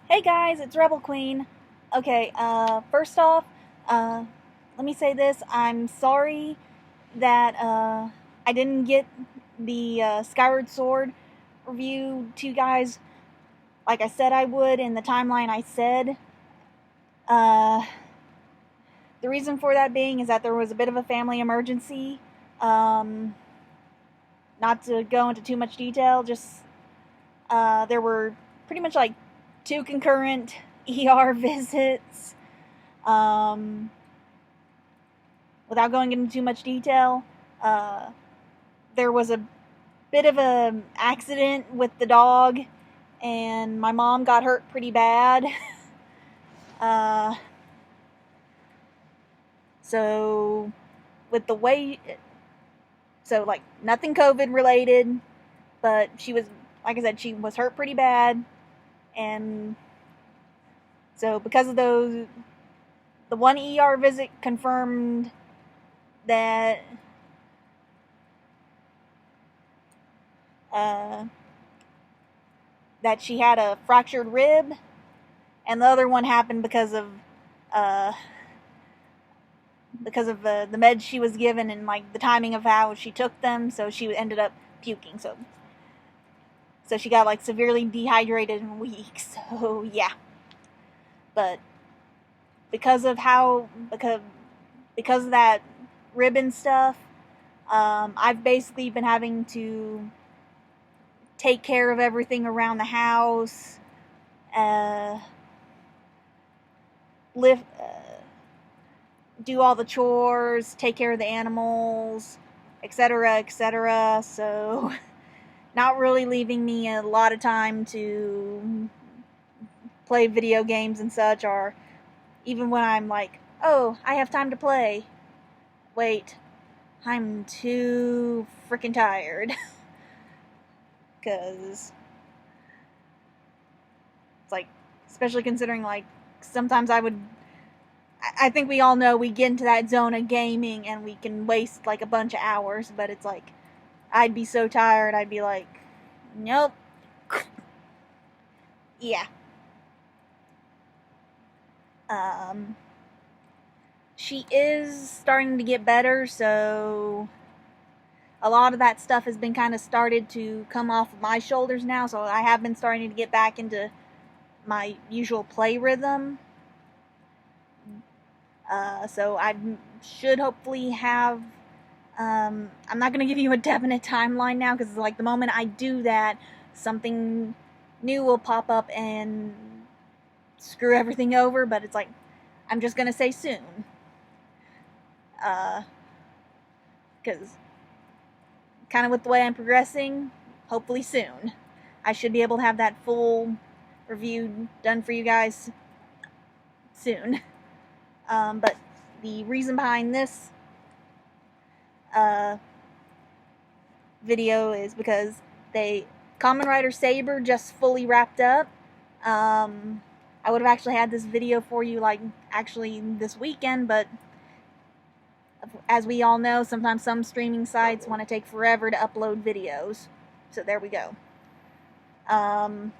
Hey guys, it's RebelQueen. Okay, first off, let me say this. I'm sorry that I didn't get the Skyward Sword review to you guys like I said I would in the timeline I said. Uh, the reason for that being is that there was a bit of a family emergency. Um, Not to go into too much detail, just there were pretty much like two concurrent ER visits. Um, Without going into too much detail, uh, there was a bit of an accident with the dog, and my mom got hurt pretty bad. uh, so, with the way, so like nothing COVID related, but she was, like I said, she was hurt pretty bad, and so because of those, the one ER visit confirmed that uh, that she had a fractured rib, and the other one happened because of uh, the meds she was given and like the timing of how she took them. So she ended up puking. So she got like severely dehydrated and weak. So yeah, but because of that ribbon stuff, I've basically been having to take care of everything around the house, lift, do all the chores, take care of the animals, etc., etc. So, not really leaving me a lot of time to play video games and such, or even when I'm like, oh, I have time to play. Wait, I'm too freaking tired. Because it's like, especially considering like, sometimes I think we all know we get into that zone of gaming and we can waste like a bunch of hours, but it's like, I'd be so tired, I'd be like, nope. Yeah. She is starting to get better, so a lot of that stuff has been kind of started to come off of my shoulders now, so I have been starting to get back into my usual play rhythm. So I should hopefully have. I'm not going to give you a definite timeline now because, like, the moment I do that, something new will pop up and screw everything over. But it's like, I'm just going to say soon. Because, kind of with the way I'm progressing, hopefully soon. I should be able to have that full review done for you guys soon. But the reason behind this video is because Kamen Rider Saber just fully wrapped up. I would have actually had this video for you like actually this weekend, but as we all know, sometimes some streaming sites want to take forever to upload videos. So there we go. Kind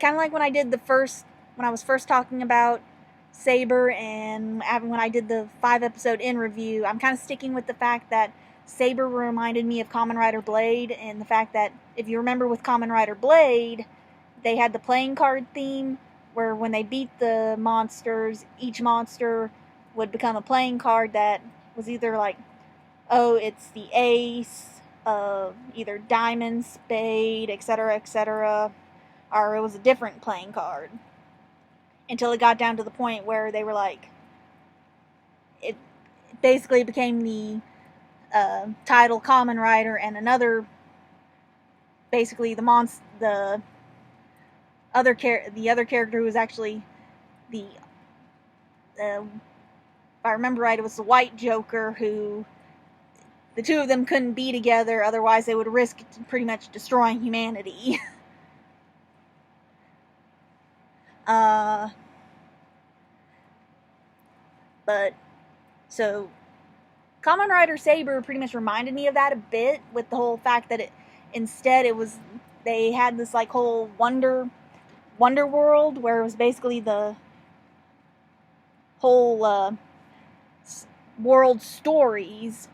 of like when I was first talking about Saber, and when I did the 5-episode in review, I'm kind of sticking with the fact that Saber reminded me of Kamen Rider Blade, and the fact that, if you remember with Kamen Rider Blade, they had the playing card theme, where when they beat the monsters, each monster would become a playing card that was either like, oh, it's the ace of either diamond, spade, etc., etc., or it was a different playing card. Until it got down to the point where they were like, it basically became the title Kamen Rider, and another, basically the other character who was actually the if I remember right, it was the White Joker, who the two of them couldn't be together, otherwise they would risk pretty much destroying humanity. But so Kamen Rider Saber pretty much reminded me of that a bit, with the whole fact that they had this like whole wonder Wonder World, where it was basically the whole world stories,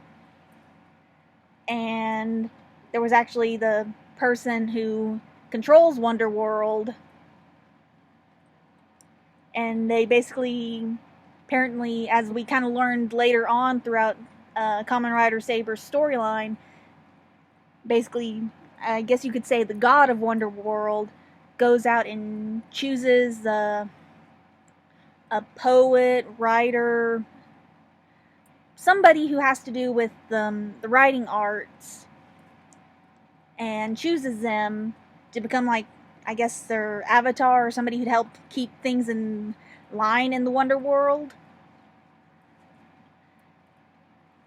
and there was actually the person who controls Wonder World, and they basically, apparently, as we kind of learned later on throughout Kamen Rider Saber's storyline, basically, I guess you could say the god of Wonder World goes out and chooses a poet, writer, somebody who has to do with the writing arts, and chooses them to become, like, I guess their avatar, or somebody who'd help keep things in line in the Wonder World.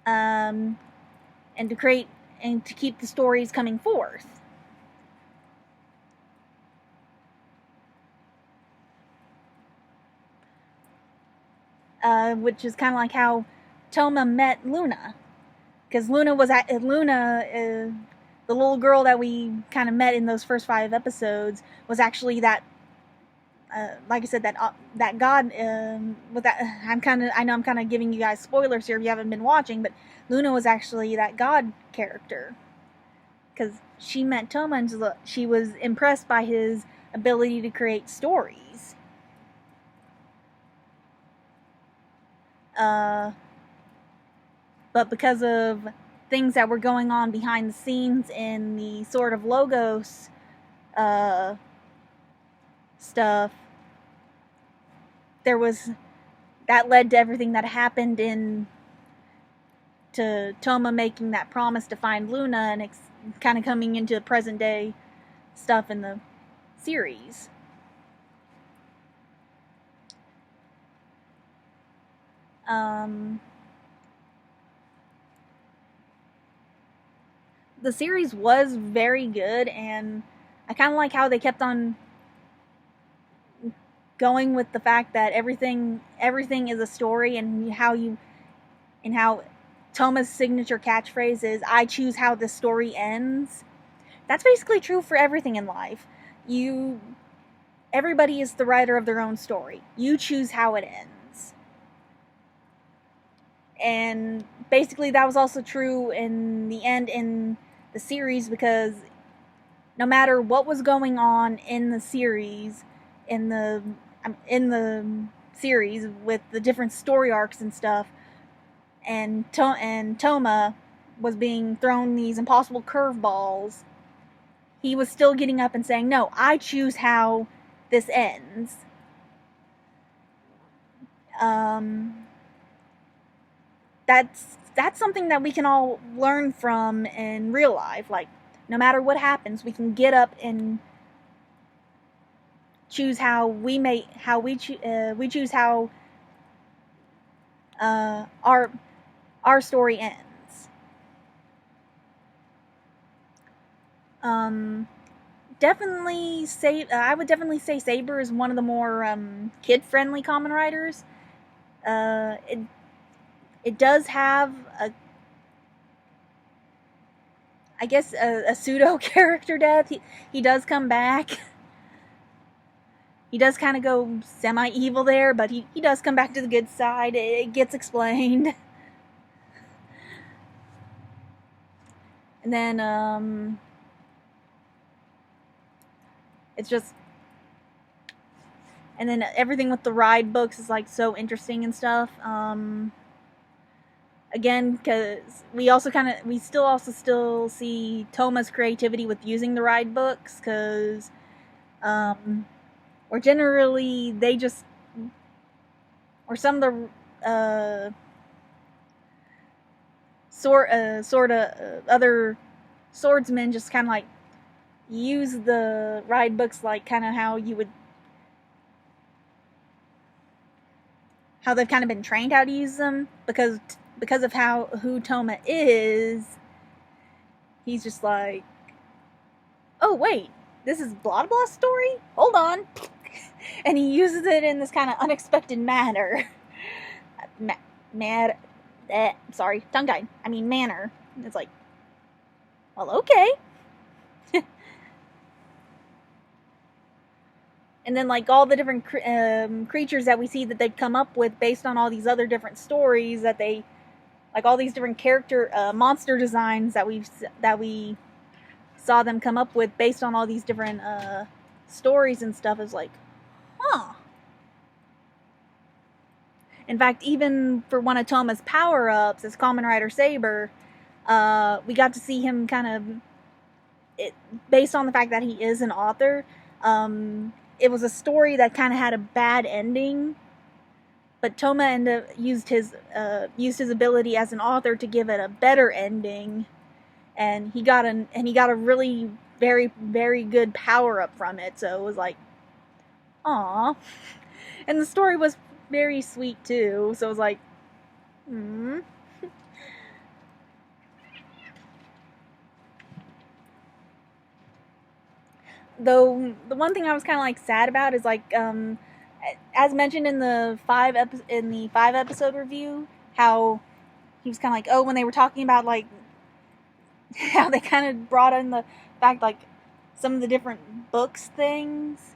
And to keep the stories coming forth. Which is kind of like how Toma met Luna, because Luna, the little girl that we kind of met in those first 5 episodes, was actually that, like I said, that god. With that, I know I'm kind of giving you guys spoilers here if you haven't been watching, but Luna was actually that god character, because she met Toma and she was impressed by his ability to create stories. But because of things that were going on behind the scenes in the sort of Logos stuff, that led to everything that happened to Toma making that promise to find Luna, and kind of coming into present day stuff in the series. The series was very good, and I kind of like how they kept on going with the fact that everything is a story, and how Toma's signature catchphrase is, "I choose how the story ends." That's basically true for everything in life. Everybody is the writer of their own story. You choose how it ends. And basically that was also true in the end in the series, because no matter what was going on in the series, in the series with the different story arcs and stuff, and Toma was being thrown these impossible curveballs, he was still getting up and saying, "No, I choose how this ends." That's something that we can all learn from in real life. Like, no matter what happens, we can get up and choose how we choose how our story ends. I would definitely say Saber is one of the more kid-friendly Kamen Riders. It does have a pseudo character death. He does come back. He does kind of go semi-evil there, but he does come back to the good side. It gets explained. And then it's just, and then everything with the ride books is like so interesting and stuff. Again, because we still see Toma's creativity with using the ride books, because or generally they just, or some of the other swordsmen just kind of like use the ride books like kind of how they've kind of been trained how to use them, because of who Toma is. He's just like, "Oh wait, this is blah blah story? Hold on." And he uses it in this kind of unexpected manner. Sorry, tongue-tied. I mean manner. It's like, well, okay. and then like all the different creatures that we see that they've come up with based on all these other different stories that they, like all these different character monster designs that we saw them come up with based on all these different stories and stuff, is like, huh. In fact, even for one of Toma's power-ups as Kamen Rider Saber, we got to see him kind of, based on the fact that he is an author, it was a story that kind of had a bad ending, but Toma used his ability as an author to give it a better ending, and he got a really very, very good power-up from it, so it was like, aw. And the story was very sweet too, so it was like, Though the one thing I was kind of like sad about is like, as mentioned in the 5-episode review, how he was kind of like, oh, when they were talking about like how they kind of brought in the fact like some of the different books things,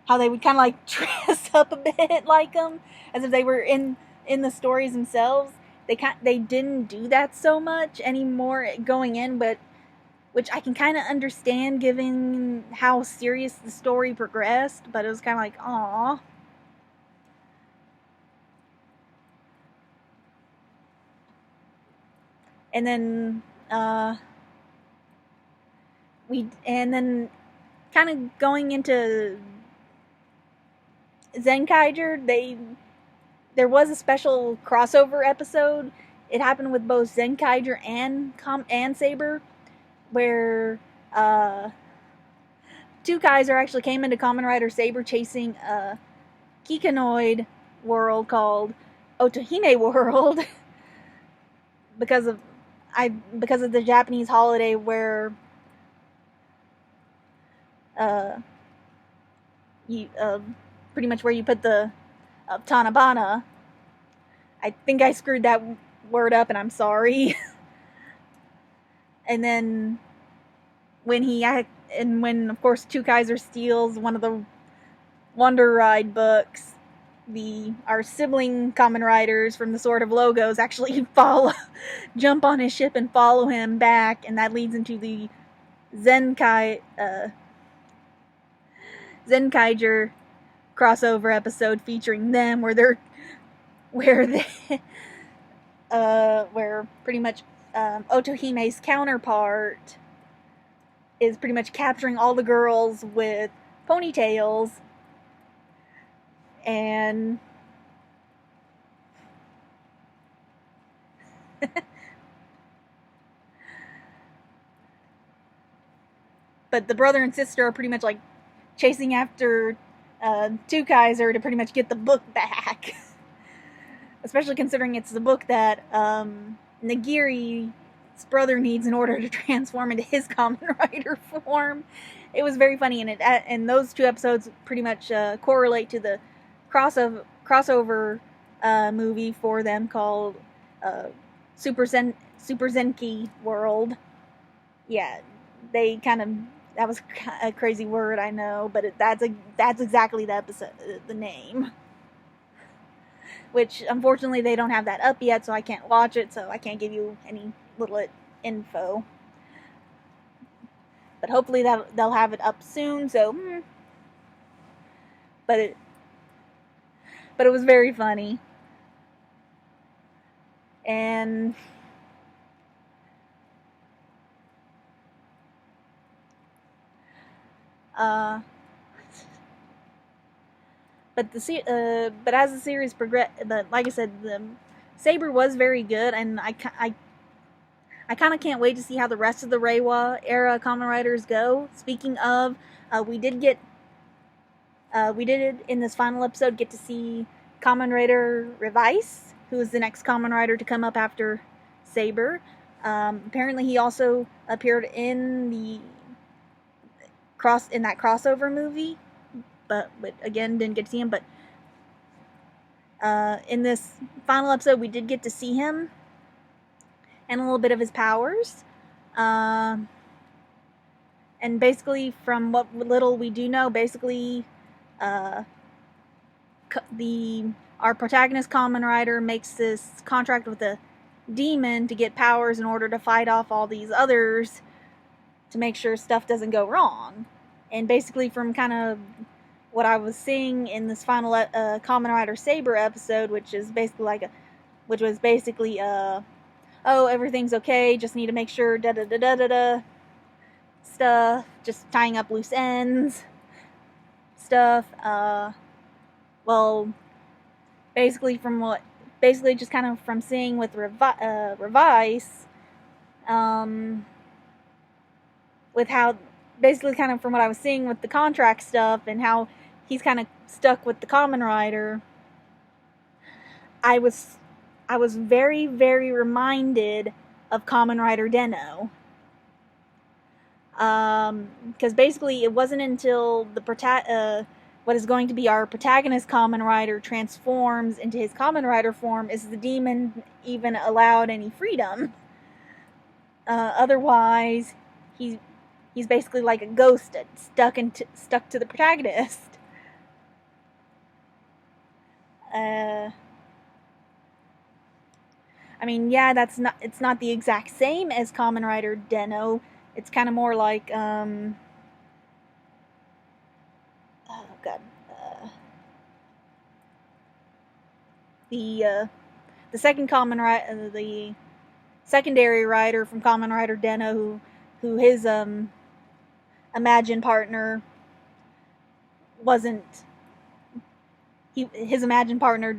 how they would kind of like dress up a bit like them as if they were in the stories themselves. They didn't do that so much anymore going in, but which I can kind of understand given how serious the story progressed, but it was kind of like, aw. And then, kind of going into Zenkaiger, there was a special crossover episode. It happened with both Zenkaiger and Saber, where two Kaiser actually came into Kamen Rider Saber chasing a Kikanoid world called Otohime World because of the Japanese holiday where you pretty much where you put the Tanabana. I think I screwed that word up, and I'm sorry. And then when of course Two Kaiser steals one of the Wonder Ride books, our sibling Kamen Riders from the Sword of Logos actually jump on his ship and follow him back, and that leads into the Zenkaiger crossover episode featuring them, where pretty much Otohime's counterpart is pretty much capturing all the girls with ponytails, and but the brother and sister are pretty much like chasing after Two Kaiser to pretty much get the book back. Especially considering it's the book that Nagiri's brother needs in order to transform into his Kamen Rider form. It was very funny, and those two episodes pretty much correlate to the crossover movie for them called Super Zenki World. Yeah, they kind of, that was a crazy word, I know, but that's exactly the name. Which, unfortunately, they don't have that up yet, so I can't watch it, so I can't give you any little info. But hopefully they'll have it up soon, so, But it was very funny. And but as the series progressed, but like I said, the Saber was very good, and I kind of can't wait to see how the rest of the Reiwa era Kamen Riders go. Speaking of, we did in this final episode get to see Kamen Rider Revice, who is the next Kamen Rider to come up after Saber. Apparently, he also appeared in that crossover movie, but again, didn't get to see him. But in this final episode, we did get to see him and a little bit of his powers. And basically, from what little we do know, basically, our protagonist Kamen Rider makes this contract with a demon to get powers in order to fight off all these others to make sure stuff doesn't go wrong. And basically, from kind of what I was seeing in this final Kamen Rider Saber episode, which was basically oh, everything's okay, just need to make sure da da da da da da stuff, just tying up loose ends stuff. Well, basically just kind of from seeing with Revice, with how, basically kind of from what I was seeing with the contract stuff and how he's kind of stuck with the Kamen Rider, I was very, very reminded of Kamen Rider Den-O. Because basically it wasn't until what is going to be our protagonist Kamen Rider transforms into his Kamen Rider form is the demon even allowed any freedom. Otherwise, he's basically like a ghost stuck to the protagonist. I mean, yeah, it's not the exact same as Kamen Rider Den-O. It's kind of more like, oh god, the second Kamen Rider, the secondary rider from Kamen Rider Den-O, who his imagined partner wasn't. His imagined partner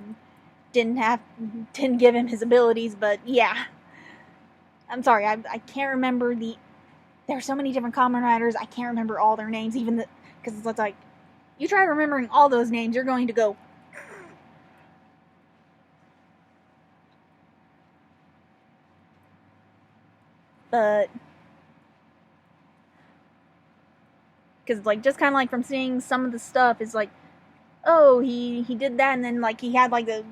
didn't give him his abilities, but yeah. I'm sorry, I can't remember there are so many different Kamen Riders, I can't remember all their names, even because it's like, you try remembering all those names, you're going to go. But, because like, just kind of like from seeing some of the stuff, is like, oh, he did that, and then like he had like the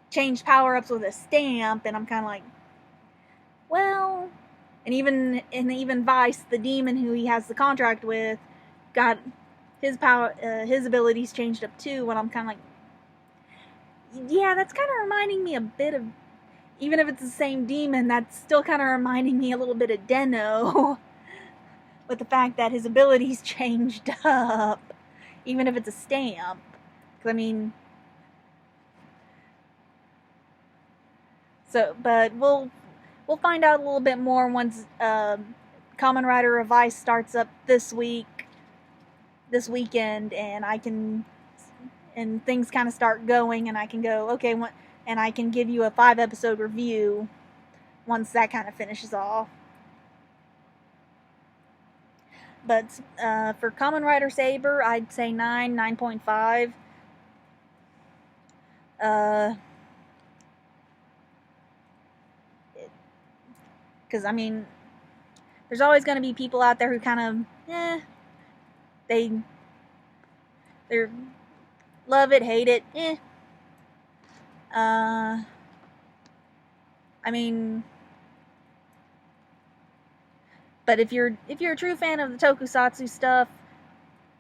changed power-ups with a stamp, and I'm kind of like, well, and even Vice, the demon who he has the contract with, got his his abilities changed up too, and I'm kind of like, yeah, that's kind of reminding me a bit of, even if it's the same demon, that's still kind of reminding me a little bit of Den-O, with the fact that his abilities changed up, even if it's a stamp. Because, I mean, so, but we'll find out a little bit more once Kamen Rider Revice starts up this weekend, and things kind of start going, and I can go, okay, and I can give you a 5-episode review once that kind of finishes off. But for Kamen Rider Saber, I'd say 9.5. Because, I mean, there's always going to be people out there who kind of, they're love it, hate it, I mean, but if you're a true fan of the tokusatsu stuff,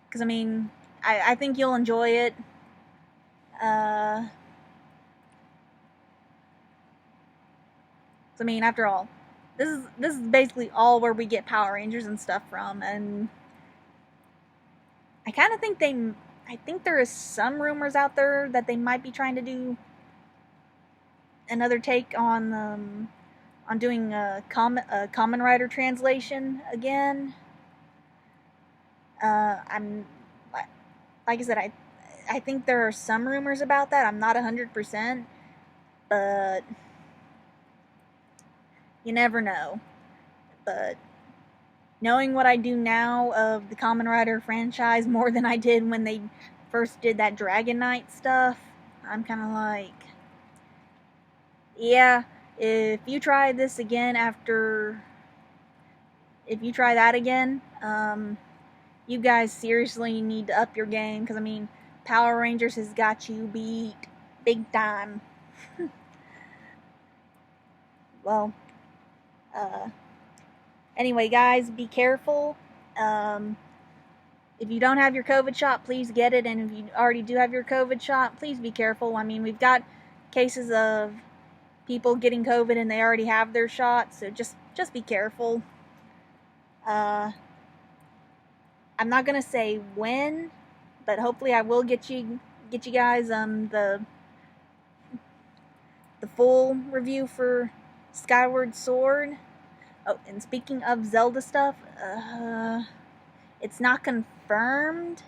because, I mean, I think you'll enjoy it. I mean, after all, this is basically all where we get Power Rangers and stuff from, and I kind of think I think there is some rumors out there that they might be trying to do another take on doing a Kamen Rider translation again. I'm like I said, I think there are some rumors about that. I'm not 100%, but you never know. But knowing what I do now of the Kamen Rider franchise more than I did when they first did that Dragon Knight stuff, I'm kind of like, yeah, if you try this again if you try that again, you guys seriously need to up your game, because, I mean, Power Rangers has got you beat big time. Well, Anyway, guys, be careful. If you don't have your COVID shot, please get it. And if you already do have your COVID shot, please be careful. I mean, we've got cases of people getting COVID and they already have their shot, so just be careful. I'm not gonna say when, but hopefully I will get you guys the full review for Skyward Sword. Oh, and speaking of Zelda stuff, it's not confirmed,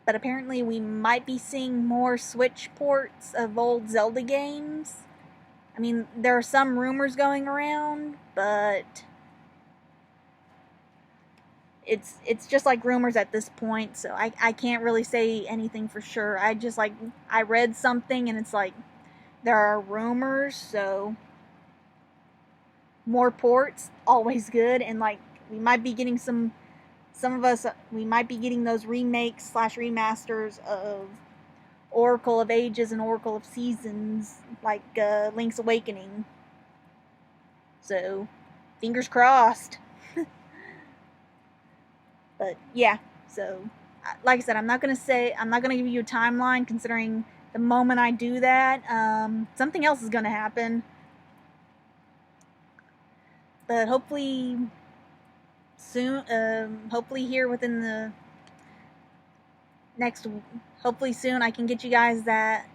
but apparently we might be seeing more Switch ports of old Zelda games. I mean, there are some rumors going around, but it's just like rumors at this point, so I can't really say anything for sure. I read something and it's like there are rumors, so more ports, always good. And like we might be getting we might be getting those remakes / remasters of Oracle of Ages and Oracle of Seasons, like Link's Awakening. So, fingers crossed. But yeah, so like I said, I'm not gonna give you a timeline, considering the moment I do that, something else is gonna happen. But hopefully soon, hopefully here within the hopefully soon I can get you guys that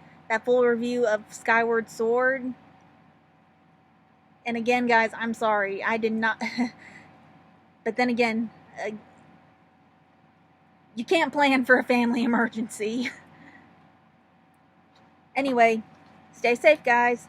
full review of Skyward Sword. And again, guys, I'm sorry, I did not. But then again, you can't plan for a family emergency. Anyway, stay safe, guys.